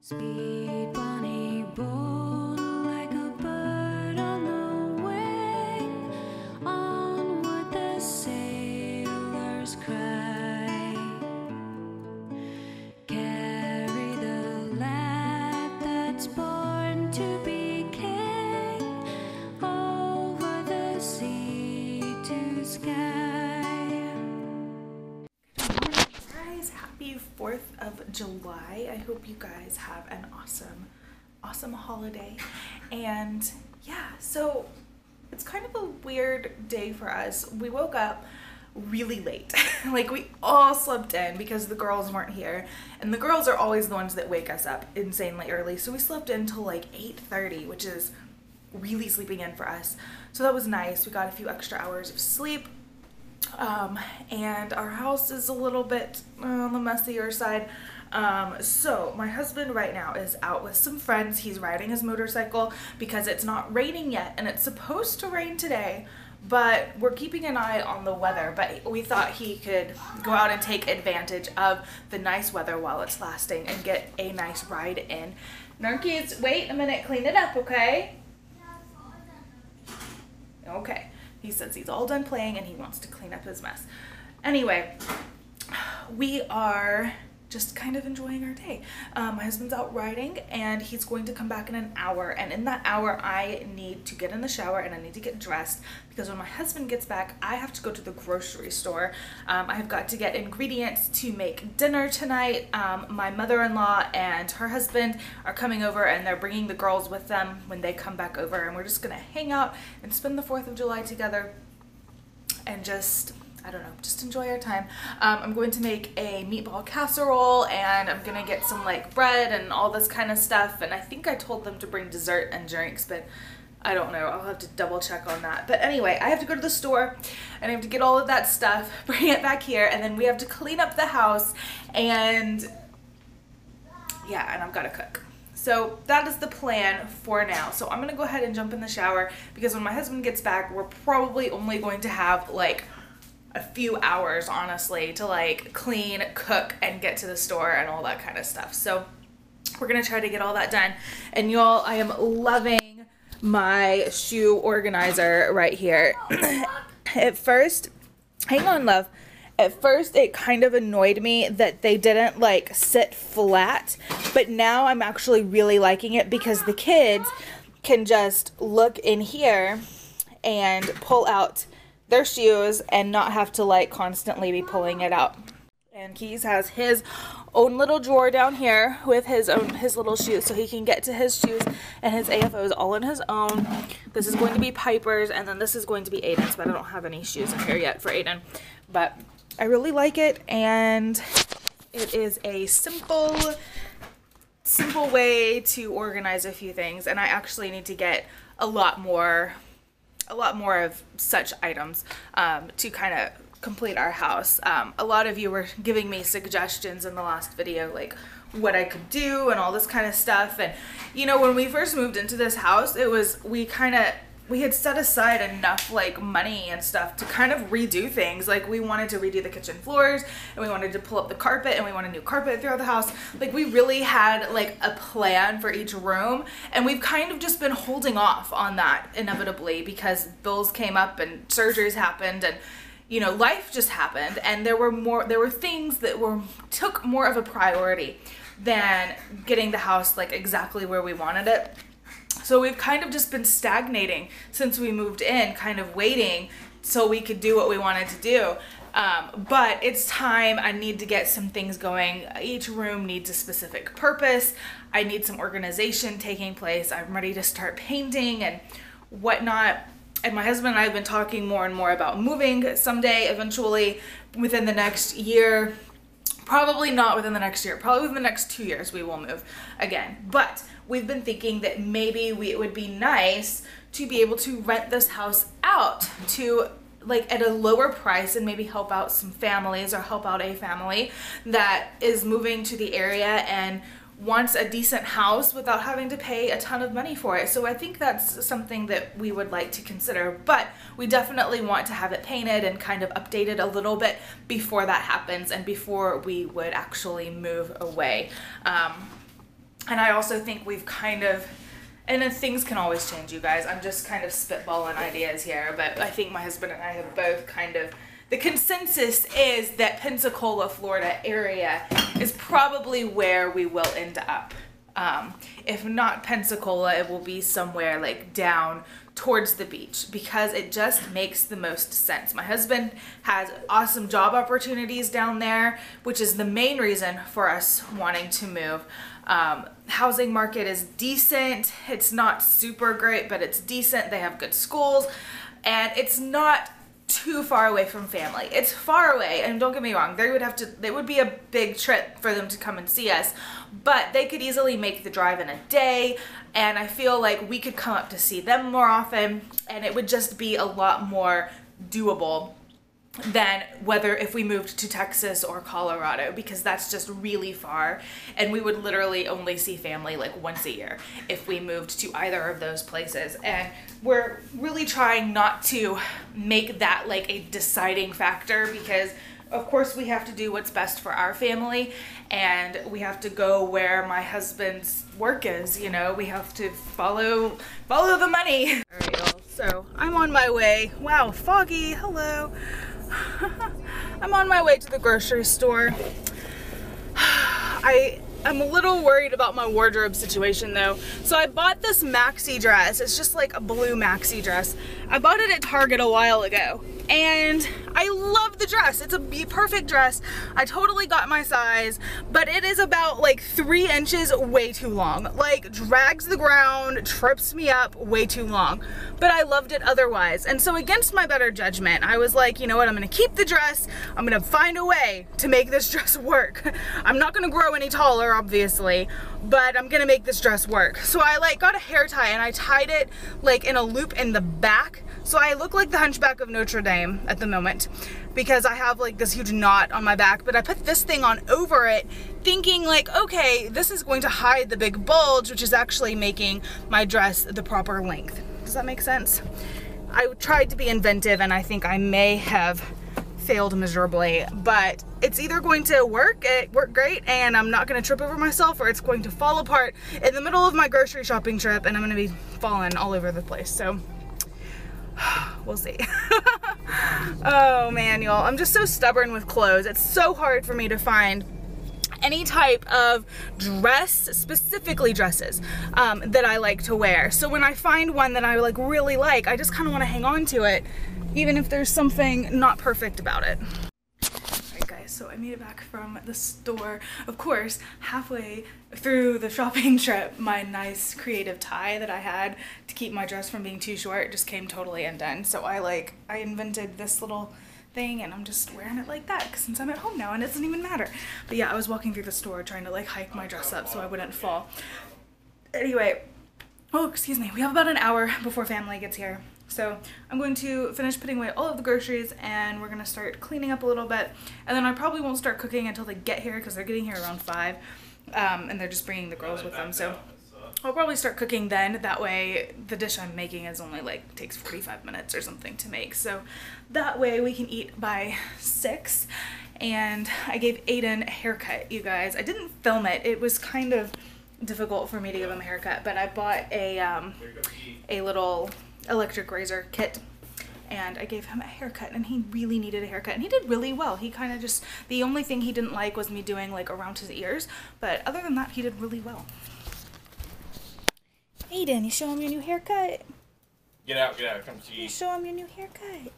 Speed bunny bold like a bird on the wing, onward the sailors cry. Carry the lad that's born to be king, over the sea to sky. Guys, happy 4th of July. I hope you guys have an awesome holiday. And yeah, so it's kind of a weird day for us. We woke up really late. Like, we all slept in because the girls weren't here, and the girls are always the ones that wake us up insanely early, so we slept in till like 8:30, which is really sleeping in for us. So that was nice. We got a few extra hours of sleep. And our house is a little bit on the messier side. So my husband right now is out with some friends. He's riding his motorcycle because it's not raining yet, and it's supposed to rain today, but we're keeping an eye on the weather. But we thought he could go out and take advantage of the nice weather while it's lasting and get a nice ride in. Narkies, wait a minute, clean it up, okay? Okay. He says he's all done playing and he wants to clean up his mess. Anyway, we are just kind of enjoying our day. My husband's out riding and he's going to come back in an hour. And in that hour, I need to get in the shower and I need to get dressed, because when my husband gets back, I have to go to the grocery store. I have got to get ingredients to make dinner tonight. My mother-in-law and her husband are coming over, and they're bringing the girls with them when they come back over. And we're just gonna hang out and spend the 4th of July together and just, I don't know, just enjoy our time. I'm going to make a meatball casserole, and I'm gonna get some like bread and all this kind of stuff. And I think I told them to bring dessert and drinks, but I don't know. I'll have to double check on that. But anyway, I have to go to the store and I have to get all of that stuff, bring it back here, and then we have to clean up the house, and yeah, and I've got to cook. So that is the plan for now. So I'm gonna go ahead and jump in the shower, because when my husband gets back, we're probably only going to have like a few hours, honestly, to like clean, cook, and get to the store and all that kind of stuff. So we're gonna try to get all that done. And y'all, I am loving my shoe organizer right here. At first, hang on, love. At first, it kind of annoyed me that they didn't like sit flat, but now I'm actually really liking it, because the kids can just look in here and pull out their shoes and not have to like constantly be pulling it out. And Keys has his own little drawer down here with his little shoes, so he can get to his shoes and his AFOs all on his own. This is going to be Piper's, and then this is going to be Aiden's, but I don't have any shoes in here yet for Aiden. But I really like it, and it is a simple way to organize a few things. And I actually need to get a lot more of such items to kind of complete our house. A lot of you were giving me suggestions in the last video, like what I could do and all this kind of stuff. And you know, when we first moved into this house, it was, we had set aside enough like money and stuff to kind of redo things. Like, we wanted to redo the kitchen floors, and we wanted to pull up the carpet, and we wanted new carpet throughout the house. Like, we really had like a plan for each room, and we've kind of just been holding off on that inevitably because bills came up and surgeries happened, and you know, life just happened, and there were things that took more of a priority than getting the house like exactly where we wanted it. So we've kind of just been stagnating since we moved in, kind of waiting so we could do what we wanted to do. But it's time. I need to get some things going. Each room needs a specific purpose. I need some organization taking place. I'm ready to start painting and whatnot. And my husband and I have been talking more and more about moving someday, eventually, within the next year. Probably not within the next year. Probably within the next 2 years we will move again. But we've been thinking that maybe it would be nice to be able to rent this house out to like at a lower price, and maybe help out some families, or help out a family that is moving to the area and wants a decent house without having to pay a ton of money for it. So I think that's something that we would like to consider, but we definitely want to have it painted and kind of updated a little bit before that happens, and before we would actually move away. And I also think we've kind of, and then things can always change, you guys. I'm just kind of spitballing ideas here, but I think my husband and I have both kind of, the consensus is that Pensacola, Florida area is probably where we will end up. If not Pensacola, it will be somewhere like down towards the beach because it just makes the most sense. My husband has awesome job opportunities down there, which is the main reason for us wanting to move. Housing market is decent. It's not super great, but it's decent. They have good schools, and it's not too far away from family. It's far away, and don't get me wrong, they would be a big trip for them to come and see us, but they could easily make the drive in a day, and I feel like we could come up to see them more often, and it would just be a lot more doable than whether if we moved to Texas or Colorado, because that's just really far, and we would literally only see family like once a year if we moved to either of those places. And we're really trying not to make that like a deciding factor, because of course we have to do what's best for our family, and we have to go where my husband's work is, you know, we have to follow the money. All right, y'all, so I'm on my way. Wow, foggy, hello. I'm on my way to the grocery store. I'm a little worried about my wardrobe situation though. So I bought this maxi dress. It's just like a blue maxi dress. I bought it at Target a while ago, and I love the dress. It's a perfect dress. I totally got my size, but it is about like 3 inches way too long. Like drags the ground, trips me up, way too long. But I loved it otherwise. And so against my better judgment, I was like, you know what, I'm gonna keep the dress. I'm gonna find a way to make this dress work. I'm not gonna grow any taller, obviously, but I'm gonna make this dress work. So I like got a hair tie, and I tied it like in a loop in the back. So I look like the Hunchback of Notre Dame at the moment because I have like this huge knot on my back, but I put this thing on over it thinking like, okay, this is going to hide the big bulge, which is actually making my dress the proper length. Does that make sense? I tried to be inventive, and I think I may have failed miserably, but it's either going to work great and I'm not going to trip over myself, or it's going to fall apart in the middle of my grocery shopping trip and I'm going to be falling all over the place. So we'll see. Oh man, y'all, I'm just so stubborn with clothes. It's so hard for me to find any type of dress, specifically dresses, that I like to wear. So when I find one that I like really like, I just kind of want to hang on to it, even if there's something not perfect about it. Alright guys, so I made it back from the store. Of course, halfway through the shopping trip, my nice creative tie that I had to keep my dress from being too short just came totally undone. So I invented this little thing, and I'm just wearing it like that since I'm at home now and it doesn't even matter. But yeah, I was walking through the store trying to like hike my dress up so I wouldn't fall. Anyway, oh excuse me, we have about an hour before family gets here. So I'm going to finish putting away all of the groceries, and we're gonna start cleaning up a little bit, and then I probably won't start cooking until they get here because they're getting here around 5, and they're just bringing the girls with them. So I'll probably start cooking then. That way the dish I'm making is only like takes 45 minutes or something to make. So that way we can eat by 6. And I gave Aiden a haircut, you guys. I didn't film it. It was kind of difficult for me to give him a haircut, but I bought a little electric razor kit, and I gave him a haircut, and he really needed a haircut, and he did really well. He kind of just, the only thing he didn't like was me doing like around his ears, but other than that, he did really well. Aiden, you show him your new haircut? Get out, come see. You show him your new haircut.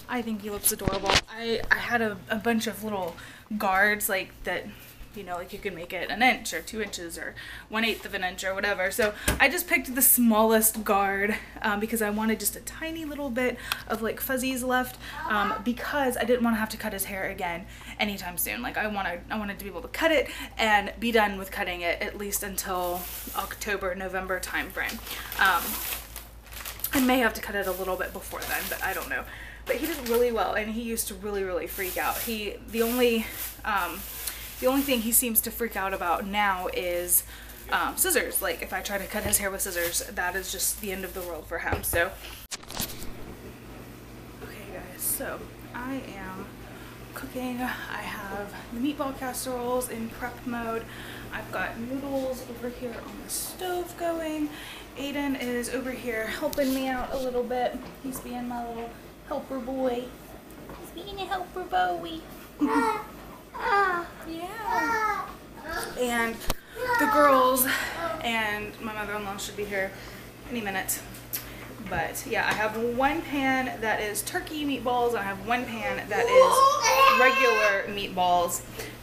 I think he looks adorable. I had a bunch of little guards like that, you know, like you could make it 1 inch or 2 inches or 1/8 of an inch or whatever. So I just picked the smallest guard because I wanted just a tiny little bit of like fuzzies left, because I didn't want to have to cut his hair again anytime soon. Like I wanted to be able to cut it and be done with cutting it at least until October, November time frame. I may have to cut it a little bit before then, but I don't know. But he did really well, and he used to really freak out. The only thing he seems to freak out about now is scissors. Like if I try to cut his hair with scissors, that is just the end of the world for him. So, okay guys, so I am cooking. I have the meatball casseroles in prep mode. I've got noodles over here on the stove going. Aiden is over here helping me out a little bit. He's being my little helper boy. He's being a helper boy. Yeah. And the girls and my mother-in-law should be here any minute. But yeah, I have one pan that is turkey meatballs, and I have one pan that is regular meatballs.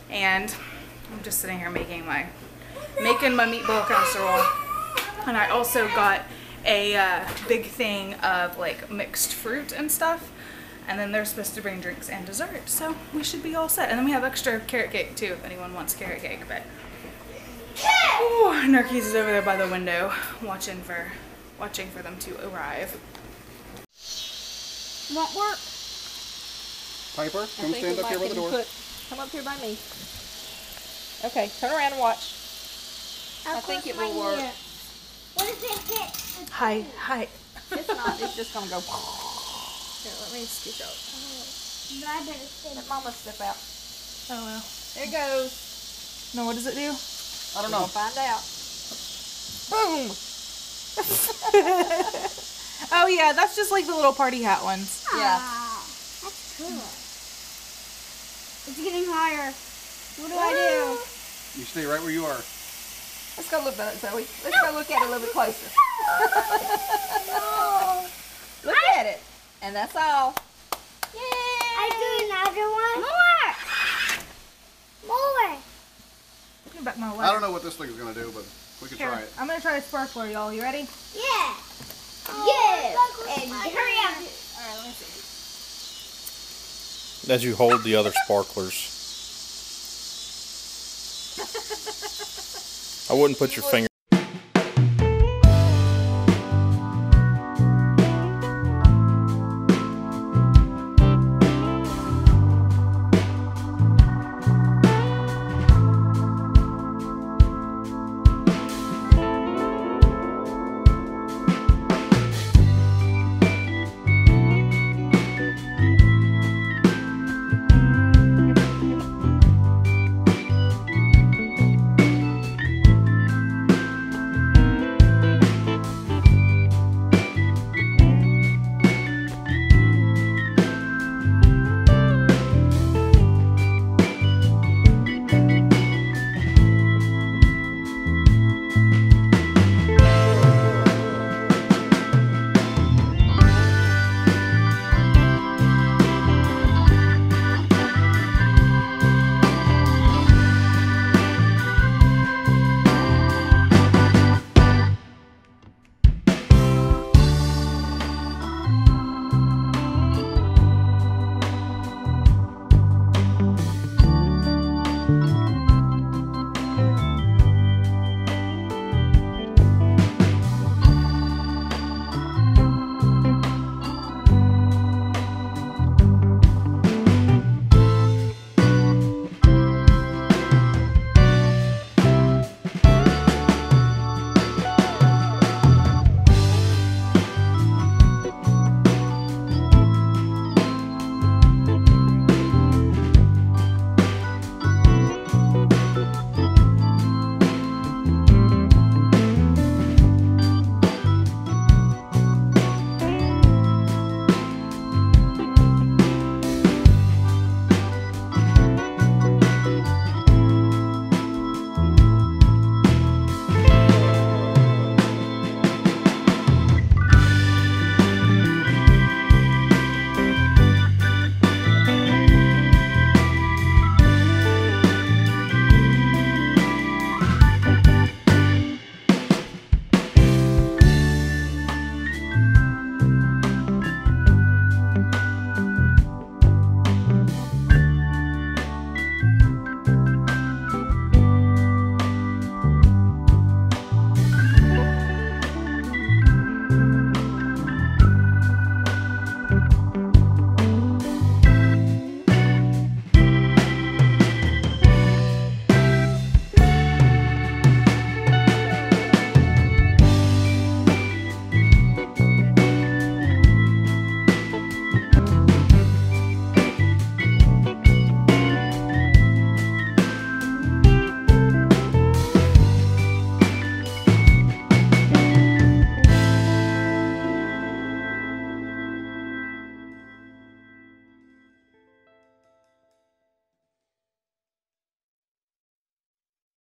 And I'm just sitting here making my meatball casserole. And I also got a big thing of like mixed fruit and stuff. And then they're supposed to bring drinks and dessert, so we should be all set. And then we have extra carrot cake too, if anyone wants carrot cake. But ooh, Narkis is over there by the window, watching for them to arrive. Won't work. Piper, come stand up here by the door. Come up here by me. Okay, turn around and watch. I think it will work. What if it hits? Hi. It's not. It's just gonna go. Here, let me scooch out. I better stay. Let Mama step out. Oh well. There it goes. No, what does it do? I don't know. We'll find out. Boom. Oh yeah, that's just like the little party hat ones. Yeah. That's cool. It's getting higher. What do I do? You stay right where you are. Let's go look at it, Zoe. Let's go look at it a little bit closer. No. Look at it. And that's all. Yay! I do another one. More. Give me back my I light. don't know what this thing is going to do, but we can Here, try it. I'm gonna try a sparkler, y'all. You ready? Yeah. Yeah. And hurry up. Alright, let me see. As you hold the other sparklers. I wouldn't put your finger